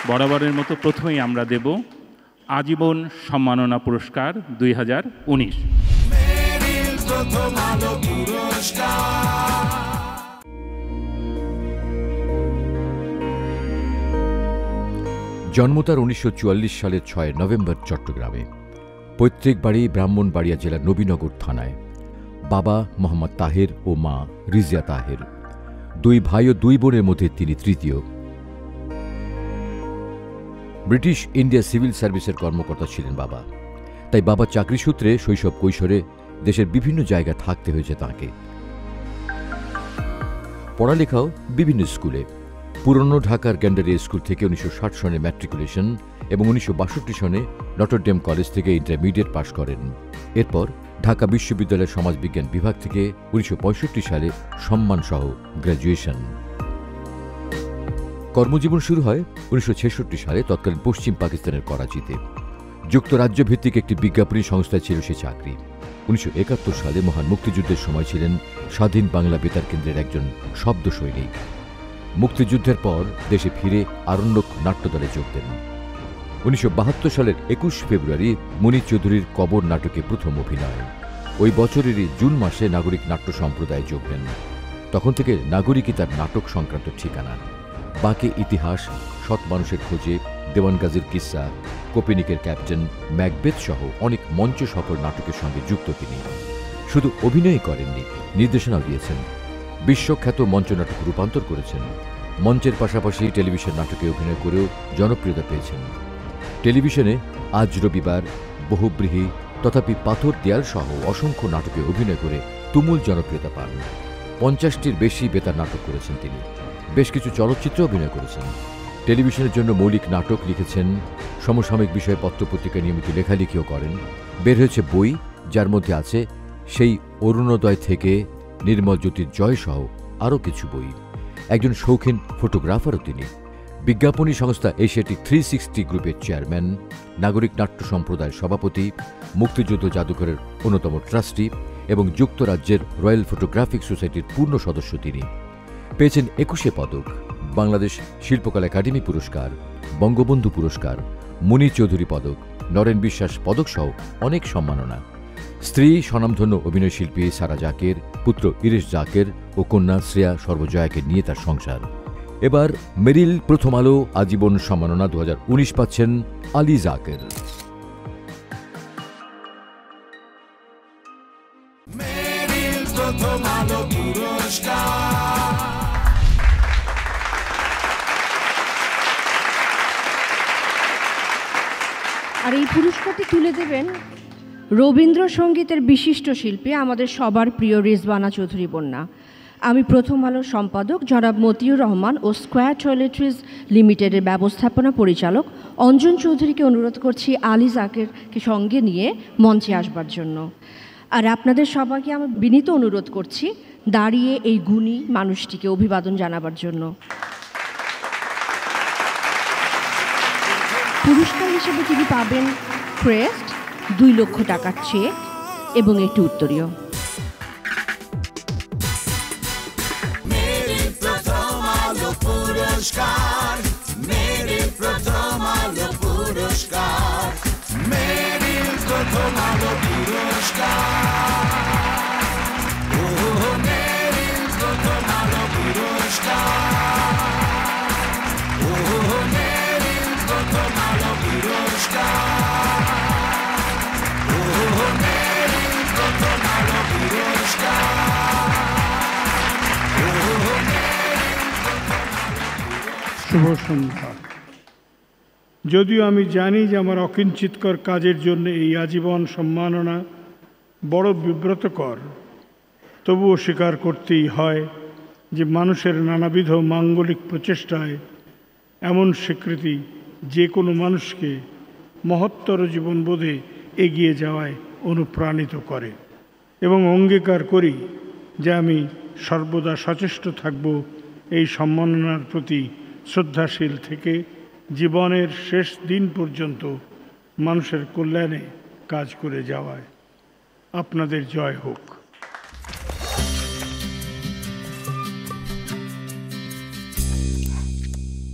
বরাবরের মতো প্রথমেই আমরা দেব আজীবন সম্মাননা পুরস্কার 2019। জন্ম তার 1944 সালের 6 নভেম্বর চট্টগ্রামে। পৈতৃক বাড়ি ব্রাহ্মণবাড়িয়া জেলার নবীনগর থানায়। বাবা মোহাম্মদ তাহের ও মা রিজিয়া তাহের। 2 ভাই ও 2 বোনের মধ্যে তিনি তৃতীয়। ব্রিটিশ ইন্ডিয়া সিভিল সার্ভিসের কর্মকর্তা ছিলেন বাবা, তাই বাবার চাকরি সূত্রে শৈশব কৈশোরে দেশের বিভিন্ন জায়গায় থাকতে হয়েছে তাঁকে। পড়ালেখাও বিভিন্ন স্কুলে। পুরনো ঢাকার গ্যান্ডারিয়া স্কুল থেকে 1960 সনে ম্যাট্রিকুলেশন এবং 1962 সনে নটরডেম কলেজ থেকে ইন্টারমিডিয়েট পাশ করেন। এরপর ঢাকা বিশ্ববিদ্যালয়ের সমাজবিজ্ঞান বিভাগ থেকে 1965 সালে সম্মানসহ গ্র্যাজুয়েশন। কর্মজীবন শুরু হয় 1966 সালে তৎকালীন পশ্চিম পাকিস্তানের করাচিতে। যুক্তরাজ্য ভিত্তিক একটি বিজ্ঞাপনী সংস্থায় ছিল সে চাকরি। 1971 সালে মহান মুক্তিযুদ্ধের সময় ছিলেন স্বাধীন বাংলা বেতার কেন্দ্রের একজন শব্দ সৈনিক। মুক্তিযুদ্ধের পর দেশে ফিরে আরণ্যক নাট্যদলে যোগ দেন। 1972 সালের 21 ফেব্রুয়ারি মুনির চৌধুরীর কবর নাটকে প্রথম অভিনয়। ওই বছরেরই জুন মাসে নাগরিক নাট্য সম্প্রদায়ে যোগ দেন। তখন থেকে নাগরিকই তার নাটক সংক্রান্ত ঠিকানা। বাকি ইতিহাস, সৎ মানুষের খোঁজে, দেওয়ান গাজীর কিস্সা, কোপেনিকের ক্যাপ্টেন, ম্যাকবেথ সহ অনেক মঞ্চ সফল নাটকের সঙ্গে যুক্ত তিনি। শুধু অভিনয়ই করেননি, নির্দেশনাও দিয়েছেন। বিশ্বখ্যাত মঞ্চনাটক রূপান্তর করেছেন। মঞ্চের পাশাপাশি টেলিভিশন নাটকে অভিনয় করেও জনপ্রিয়তা পেয়েছেন। টেলিভিশনে আজ রবিবার, বহুব্রীহি, তথাপি পাথর দেয়াল সহ অসংখ্য নাটকে অভিনয় করে তুমুল জনপ্রিয়তা পান। 50টির বেশি বেতার নাটক করেছেন তিনি। বেশ কিছু চলচ্চিত্রে অভিনয় করেছেন। টেলিভিশনের জন্য মৌলিক নাটক লিখেছেন। সমসাময়িক বিষয়ে পত্রপত্রিকায় নিয়মিত লেখালেখিও করেন। বের হয়েছে বই, যার মধ্যে আছে সেই অরুণোদয় থেকে, নির্মল জ্যোতির জয় সহ আরও কিছু বই। একজন শৌখিন ফটোগ্রাফারও তিনি। বিজ্ঞাপনী সংস্থা এশিয়াটিক 360 গ্রুপের চেয়ারম্যান, নাগরিক নাট্য সম্প্রদায়ের সভাপতি, মুক্তিযুদ্ধ জাদুঘরের অন্যতম ট্রাস্টি এবং যুক্তরাজ্যের রয়্যাল ফটোগ্রাফিক সোসাইটির পূর্ণ সদস্য তিনি। পেয়েছেন 21 পদক, বাংলাদেশ শিল্পকলা একাডেমি পুরস্কার, বঙ্গবন্ধু পুরস্কার, মুনির চৌধুরী পদক, নরেন বিশ্বাস পদক সহ অনেক সম্মাননা। স্ত্রী স্বনামধন্য অভিনয়শিল্পী সারা জাকের, পুত্র ইরেশ জাকের ও কন্যা শ্রেয়া সর্বজয়াকে নিয়ে তার সংসার। এবার মেরিল প্রথম আলো আজীবন সম্মাননা 2019 পাচ্ছেন আলী জাকের। আর এই পুরস্কারটি তুলে দেবেন রবীন্দ্রসঙ্গীতের বিশিষ্ট শিল্পী, আমাদের সবার প্রিয় রিজওয়ানা চৌধুরী বন্যা। আমি প্রথম আলোর সম্পাদক জনাব মতিউর রহমান ও স্কোয়ার টয়লেট্রিজ লিমিটেডের ব্যবস্থাপনা পরিচালক অঞ্জন চৌধুরীকে অনুরোধ করছি আলী জাকেরকে সঙ্গে নিয়ে মঞ্চে আসবার জন্য। আর আপনাদের সবাইকে আমি বিনীত অনুরোধ করছি দাঁড়িয়ে এই গুণী মানুষটিকে অভিবাদন জানাবার জন্য। পুরস্কার হিসেবে তিনি পাবেন ক্রেস্ট, 2 লক্ষ টাকার চেক এবং একটি উত্তরীয়। শুভ সন্ধ্যা। যদিও আমি জানি যে আমার অকিঞ্চিতকর কাজের জন্য এই আজীবন সম্মাননা বড় বিব্রতকর, তবুও স্বীকার করতেই হয় যে মানুষের নানাবিধ মাঙ্গলিক প্রচেষ্টায় এমন স্বীকৃতি যে কোনো মানুষকে মহত্তর জীবনবোধে এগিয়ে যাওয়ায় অনুপ্রাণিত করে, এবং অঙ্গীকার করি যে আমি সর্বদা সচেষ্ট থাকব এই সম্মাননার প্রতি শ্রদ্ধাশীল থেকে জীবনের শেষ দিন পর্যন্ত মানুষের কল্যাণে কাজ করে যাওয়ায়। আপনাদের জয় হোক।